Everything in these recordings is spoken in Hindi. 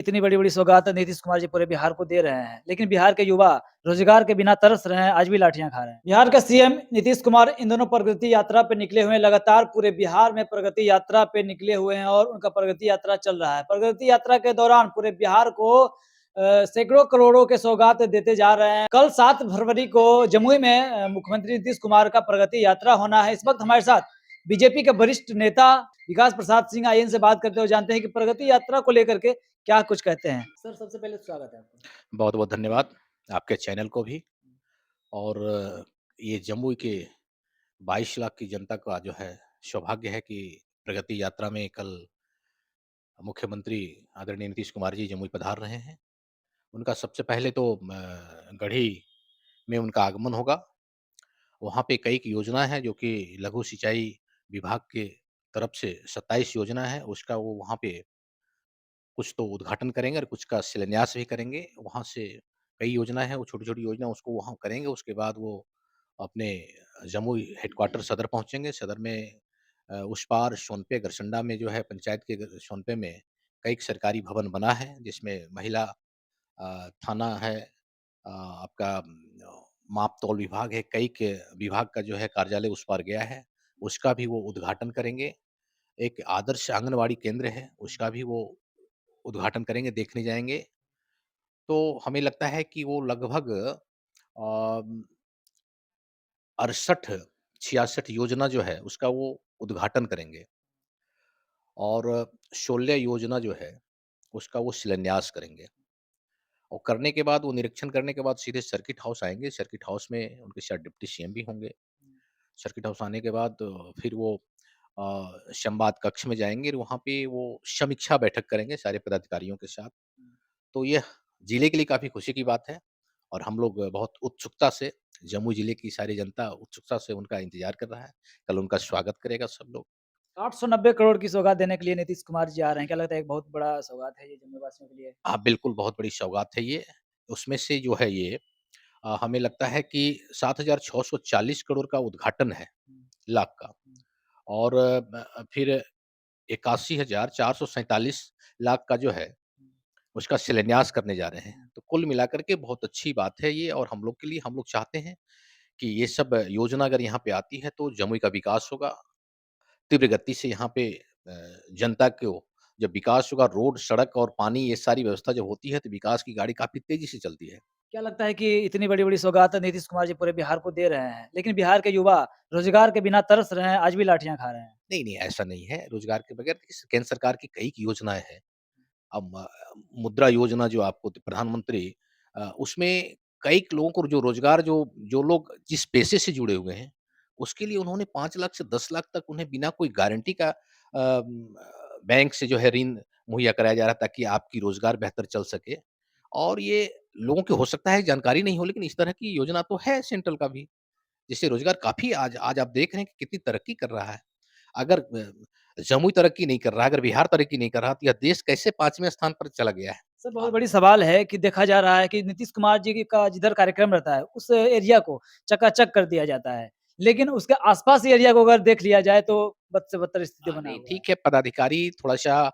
इतनी बड़ी-बड़ी सौगात नीतीश कुमार जी पूरे बिहार को दे रहे हैं, लेकिन बिहार के युवा रोजगार के बिना तरस रहे हैं, आज भी लाठियाँ खा रहे हैं। बिहार के सीएम नीतीश कुमार इन दोनों प्रगति यात्रा पे निकले हुए हैं, लगातार पूरे बिहार में प्रगति यात्रा पे निकले हुए हैं और उनका प्रगति यात्रा चल रहा है। प्रगति यात्रा के दौरान पूरे बिहार को सैकड़ों करोड़ों के सौगात देते जा रहे हैं। कल 7 फरवरी को जमुई में मुख्यमंत्री नीतीश कुमार का प्रगति यात्रा होना है। इस वक्त हमारे साथ बीजेपी के वरिष्ठ नेता विकास प्रसाद सिंह आइए इनसे बात करते हुए जानते हैं कि प्रगति यात्रा को लेकर के क्या कुछ कहते हैं? सर, सबसे पहले स्वागत है आपका। बहुत-बहुत धन्यवाद आपके चैनल को भी और ये जमुई के 22 लाख की जनता का जो है सौभाग्य है कि प्रगति यात्रा में कल मुख्यमंत्री आदरणीय नीतीश कुमार जी जमुई पधार रहे हैं। उनका सबसे पहले तो गढ़ी में उनका आगमन होगा। वहाँ पे कई एक योजना है जो कि लघु सिंचाई विभाग के तरफ से 27 योजना है, उसका वो वहाँ पे कुछ तो उद्घाटन करेंगे और कुछ का शिलान्यास भी करेंगे। वहाँ से कई योजना है, वो छोटी-छोटी योजना उसको वहाँ करेंगे, उसके बाद वो अपने जमुई हेडक्वार्टर सदर पहुँचेंगे। सदर में उस पार सोनपे गरसंडा में जो है पंचायत के सोनपे में कई एक सरकारी भवन बना है, जिसमें महिला थाना है, आपका माप-तौल विभाग है, कई के विभाग का जो है कार्यालय उस पार गया है, उसका भी वो उद्घाटन करेंगे। एक आदर्श आंगनवाड़ी केंद्र है, उसका भी वो उद्घाटन करेंगे, देखने जाएँगे। तो हमें लगता है कि वो लगभग 68-66 योजना जो है, उसका वो उद्घाटन करेंगे और 16 योजना जो है, उसका वो शिलान्यास करेंगे और करने के बाद वो निरीक्षण करने के बाद सीधे सर्किट हाउस आएँगे। सर्किट हाउस में उनके साथ डिप्टी सीएम भी होंगे। सर्किट हाउस आने के बाद फिर वो संवाद कक्ष में जाएँगे और वहाँ पे वो समीक्षा बैठक करेंगे सारे पदाधिकारियों के साथ। तो यह जिले के लिए काफ़ी खुशी की बात है और हम लोग बहुत उत्सुकता से जमुई जिले की सारी जनता उत्सुकता से उनका इंतज़ार कर रहा है। कल उनका स्वागत करेगा सब लोग। 890 करोड़ की सौगात देने के लिए नीतीश कुमार जी आ रहे हैं। क्या लगता है एक बहुत बड़ा सौगात है ये जम्मू वासियों के लिए? हाँ, बिल्कुल बहुत बड़ी सौगात है ये। उसमें से जो है ये हमें लगता है कि 7,640 करोड़ का उद्घाटन है, हुँ, लाख का हुँ, और फिर 81,447 लाख का जो है हुँ, उसका शिलान्यास करने जा रहे हैं। हुँ। तो कुल मिलाकर के बहुत अच्छी बात है ये और हम लोग के लिए हम लोग चाहते हैं कि ये सब योजना अगर यहाँ पे आती है तो जमुई का विकास होगा। तीव्र गति से यहाँ पे जनता को जब विकास होगा रोड, सड़क और पानी ये सारी व्यवस्था जब होती है तो विकास की गाड़ी काफ़ी तेज़ी से चलती है। क्या लगता है कि इतनी बड़ी-बड़ी सौगात नीतीश कुमार जी पूरे बिहार को दे रहे हैं, लेकिन बिहार के युवा रोजगार के बिना तरस रहे हैं, आज भी लाठियाँ खा रहे हैं? नहीं, नहीं ऐसा नहीं है। रोज़गार के बगैर इस केंद्र सरकार की कई योजनाएँ हैं। अब मुद्रा योजना जो आपको प्रधानमंत्री उसमें कई लोगों को जो रोज़गार जो जो लोग जिस पेशे से जुड़े हुए हैं, उसके लिए उन्होंने 5 लाख से 10 लाख तक उन्हें बिना कोई गारंटी का बैंक से जो है ऋण मुहैया कराया जा रहा है ताकि आपकी रोज़गार बेहतर चल सके। और ये लोगों को हो सकता है जानकारी नहीं हो लेकिन इस तरह की योजना तो है सेंट्रल का भी, जिससे रोज़गार काफ़ी आज आज आप देख रहे हैं कि कितनी तरक्की कर रहा है। अगर जमुई तरक्की नहीं कर रहा है, अगर बिहार तरक्की नहीं कर रहा, तो यह देश कैसे 5वें स्थान पर चला गया है? सर, बहुत आप बड़ी सवाल है कि देखा जा रहा है कि नीतीश कुमार जी का जिधर कार्यक्रम रहता है, उस एरिया को चकाचक कर दिया जाता है। लेकिन उसके आस-पास एरिया को अगर देख लिया जाए तो बद से बदतर स्थिति बना नहीं हुआ है। ठीक है, पदाधिकारी थोड़ा-सा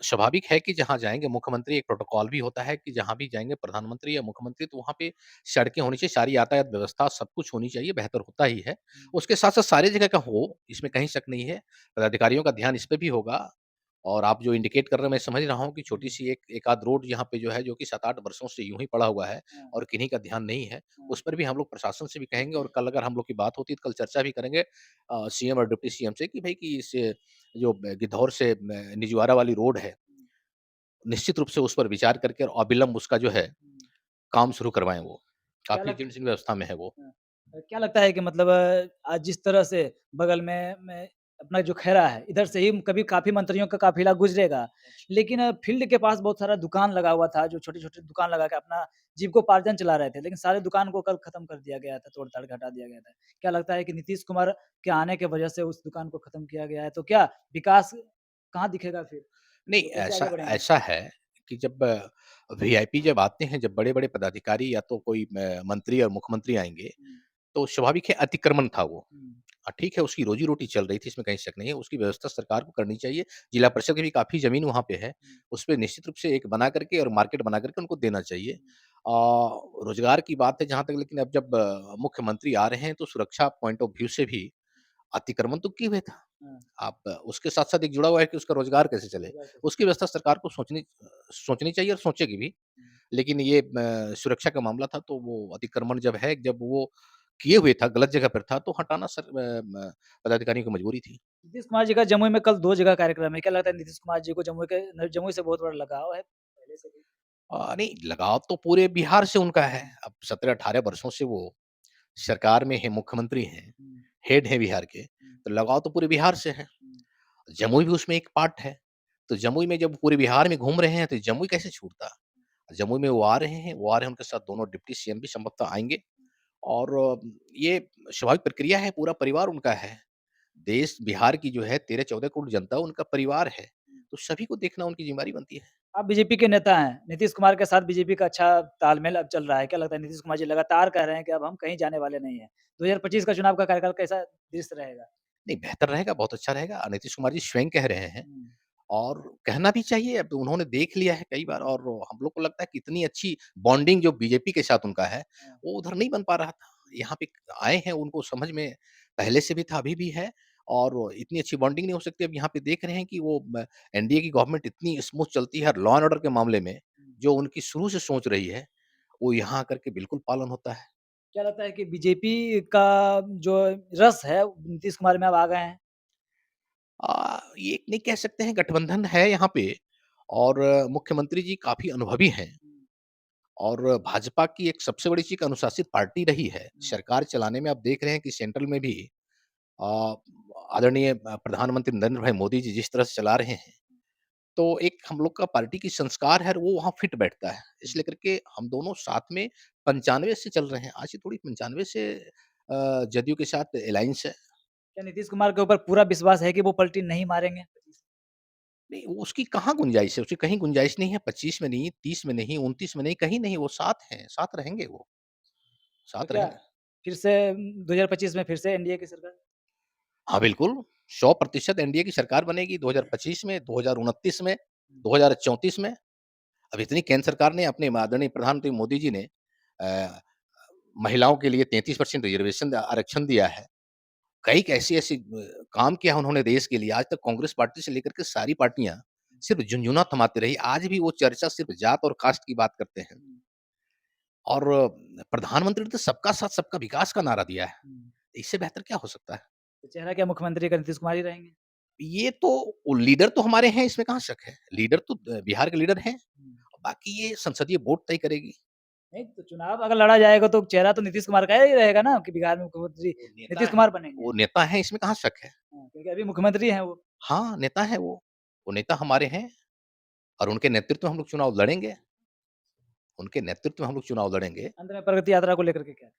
स्वाभाविक है कि जहाँ जाएँगे मुख्यमंत्री एक प्रोटोकॉल भी होता है कि जहाँ भी जाएँगे प्रधानमंत्री या मुख्यमंत्री तो वहाँ पे सड़कें होनी चाहिए, सारी यातायात व्यवस्था सब कुछ होनी चाहिए, बेहतर होता ही है। हुँ, उसके साथ-साथ सारी जगह का हो, इसमें कहीं शक नहीं है। पदाधिकारियों का ध्यान इस पे भी होगा और आप जो इंडिकेट कर रहे हैं मैं समझ रहा हूँ कि हुँ, छोटी-सी एक एक आध रोड यहाँ पे जो है जो कि 7-8 वर्षों से यूँ ही पड़ा हुआ है हाँ, और किन्हीं का ध्यान नहीं है, हाँ। उस पर भी हम लोग प्रशासन से भी कहेंगे और कल अगर हम लोग की बात होती है तो कल चर्चा भी करेंगे सीएम और डिप्टी सीएम से कि भई कि इस जो गिद्धौर से निजवारा वाली रोड है, हुँ, निश्चित रूप से उस पर विचार करके और अविलंब उसका जो है हुँ। काम शुरू करवाएँ वो। क्या काफ़ी लग जीर्ण-शीर्ण व्यवस्था में है वो। हाँ। क्या लगता है कि मतलब आज जिस तरह से बगल में अपना जो खैरा है, इधर से ही कभी काफ़ी मंत्रियों का काफ़िला गुज़रेगा। लेकिन फील्ड के पास बहुत सारा दुकान लगा हुआ था, जो छोटे-छोटे दुकान लगा के अपना जीविकोपार्जन चला रहे थे, लेकिन सारे दुकान को कल खत्म कर दिया गया था, तोड़-ताड़ के हटा दिया गया था। क्या लगता है कि नीतीश कुमार के आने की वजह से उस दुकान को खत्म किया गया है, तो क्या विकास कहाँ दिखेगा फिर? नहीं वो कैसे ऐसा आगे बढ़ेंगे? ऐसा है कि जब वीआईपी जब आते हैं, जब बड़े-बड़े पदाधिकारी या तो कोई मंत्री और मुख्यमंत्री आएँगे, हुँ, तो स्वाभाविक है अतिक्रमण था वो। हुँ, ठीक है, उसकी रोज़ी-रोटी चल रही थी, इसमें कहीं शक नहीं है, उसकी व्यवस्था सरकार को करनी चाहिए। जिला परिषद की भी काफ़ी ज़मीन वहाँ पे है, उसपे निश्चित रूप से एक बना करके और मार्केट बना करके उनको देना चाहिए। रोज़गार की बात है जहाँ तक, लेकिन अब जब मुख्यमंत्री आ रहे हैं, तो सुरक्षा पॉइंट ऑफ व्यू से भी अतिक्रमण तो किए हुए था। हाँ, आप उसके साथ-साथ एक जुड़ा हुआ है कि उसका रोज़गार कैसे चले, रोज़गार कैसे उसकी व्यवस्था सरकार को सोचनी चाहिए और सोचेगी भी। लेकिन ये सुरक्षा का मामला था, तो वो अतिक्रमण जब वो किए हुए था, गलत जगह पर था, तो हटाना पदाधिकारियों की मजबूरी थी। नीतीश कुमार जी का जमुई में कल 2 जगह कार्यक्रम है। क्या लगता है नीतीश कुमार जी को जमुई से बहुत बड़ा लगाव है पहले से भी? नहीं, लगाव तो पूरे बिहार से उनका है। अब 17-18 वर्षों से वो सरकार में हैं, मुख्यमंत्री हैं, हुँ, हेड हैं बिहार के, हुँ, तो लगाव तो पूरे बिहार से है। हुँ। जमुई भी उसमें एक पार्ट है। तो जमुई में जब पूरे बिहार में घूम रहे हैं, तो जमुई कैसे छूटता? जमुई में वो आ रहे हैं, उनके साथ दोनों डिप्टी सीएम भी संभवतः आएँगे और ये स्वाभाविक प्रक्रिया है, पूरा परिवार उनका है। देश बिहार की जो है 13-14 करोड़ जनता उनका परिवार है, तो सभी को देखना उनकी ज़िम्मेदारी बनती है। आप बीजेपी के नेता हैं। नीतीश कुमार के साथ बीजेपी का अच्छा तालमेल अब चल रहा है। क्या लगता है नीतीश कुमार जी लगातार कह रहे हैं कि अब हम कहीं जाने वाले नहीं हैं। 2025 का चुनाव का कार्यकाल कैसा दृश्य रहेगा? नहीं, बेहतर रहेगा, बहुत अच्छा रहेगा। नीतीश कुमार जी स्वयं कह रहे हैं हुँ, और कहना भी चाहिए, अब उन्होंने देख लिया है कई बार और हम लोग को लगता है कि इतनी अच्छी बॉन्डिंग जो बीजेपी के साथ उनका है, हाँ, वो उधर नहीं बन पा रहा था। यहाँ पे आए हैं, उनको समझ में पहले से भी था, अभी भी है और इतनी अच्छी बॉन्डिंग नहीं हो सकती। अब यहाँ पे देख रहे हैं कि वो एनडीए की गवर्नमेंट इतनी स्मूथ चलती है, लॉ एंड ऑर्डर के मामले में, हुँ। जो उनकी शुरू से सोच रही है, वो यहाँ आकर के बिल्कुल पालन होता है। क्या लगता है कि बीजेपी का जो रस है नीतीश कुमार में अब आ गए हैं? ये नहीं कह सकते हैं, गठबंधन है यहाँ पे और मुख्यमंत्री जी काफ़ी अनुभवी हैं। हुँ, और भाजपा की एक सबसे बड़ी चीज़ अनुशासित पार्टी रही है। हुँ। सरकार चलाने में आप देख रहे हैं कि सेंट्रल में भी अ, आदरणीय प्रधानमंत्री नरेंद्र भाई मोदी जी जिस तरह से चला रहे हैं, तो एक हम लोग का पार्टी की संस्कार है वो वहाँ फिट बैठता है। हुँ। इसलिए करके हम दोनों साथ में 95 से चल रहे हैं। आज से थोड़ी 95 से जदयू के साथ अलायंस है। क्या नीतीश कुमार के ऊपर पूरा विश्वास है कि वो पलटी नहीं मारेंगे? नहीं, वो उसकी कहाँ गुंजाइश है? उसकी कहीं गुंजाइश नहीं है, 25 में नहीं, 30 में नहीं, 29 में नहीं, कहीं नहीं, वो साथ हैं, साथ रहेंगे वो, तो साथ क्या रहेंगे। फिर से 2025 में फिर से एनडीए की सरकार? हाँ, बिल्कुल, 100% एनडीए की सरकार बनेगी 2025 में, 2029 में, हुँ, 2034 में। अब इतनी केंद्र सरकार ने अपने आदरणीय प्रधानमंत्री मोदी जी ने महिलाओं के लिए 33% रिज़र्वेशन आरक्षण दिया है। कई ऐसी-ऐसी काम किया उन्होंने देश के लिए। आज तक कांग्रेस पार्टी से लेकर के सारी पार्टियाँ सिर्फ़ झुनझुना थमाती रही। आज भी वो चर्चा सिर्फ़ जात और कास्ट की बात करते हैं। हुँ, और प्रधानमंत्री ने तो सबका साथ सबका विकास का नारा दिया है। हुँ। इससे बेहतर क्या हो सकता है? तो चेहरा क्या मुख्यमंत्री का नीतीश कुमार ही रहेंगे? ये तो वो लीडर तो हमारे हैं, इसमें कहाँ शक है। लीडर तो बिहार के लीडर हैं। हुँ। बाकी ये संसदीय बोर्ड तय करेगी। नहीं तो चुनाव अगर लड़ा जाएगा तो चेहरा तो नीतीश कुमार का ही रहेगा ना कि बिहार में मुख्यमंत्री वो नेता नीतीश हैं, कुमार बनेंगे। वो नेता हैं, इसमें कहाँ शक है। हाँ, क्योंकि अभी मुख्यमंत्री हैं वो। हाँ, नेता हैं वो। वो नेता हमारे हैं और उनके नेतृत्व में हम लोग चुनाव लड़ेंगे। उनके नेतृत्व में हम लोग चुनाव लड़ेंगे। अंत में प्रगति यात्रा को लेकर के क्या?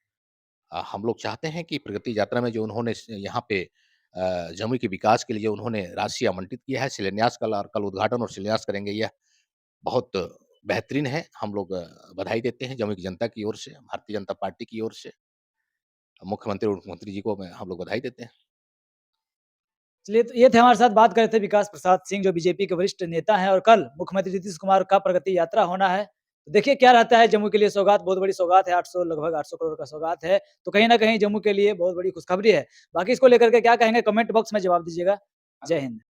हम लोग चाहते हैं कि प्रगति यात्रा में जो उन्होंने यहाँ पे जमुई के विकास के लिए जो उन्होंने राशि आवंटित किया है, शिलान्यास कल उद्घाटन और शिलान्यास करेंगे। यह बहुत बेहतरीन है। हम लोग बधाई देते हैं जमुई की जनता की ओर से, भारतीय जनता पार्टी की ओर से। मुख्यमंत्री और उपमुख्यमंत्री जी को हम लोग बधाई देते हैं। चलिए तो ये थे हमारे साथ बात कर रहे थे विकास प्रसाद सिंह जो बीजेपी के वरिष्ठ नेता हैं और कल मुख्यमंत्री नीतीश कुमार का प्रगति यात्रा होना है। तो देखिए क्या रहता है जम्मू के लिए सौगात बहुत बड़ी सौगात है 800 लगभग 800 करोड़ का सौगात है। तो कहीं न कहीं जम्मू के लिए बहुत बड़ी खुशखबरी है। बाकी इसको लेकर के क्या कहेंगे कमेंट बॉक्स में जवाब दीजिएगा। जय हिंद।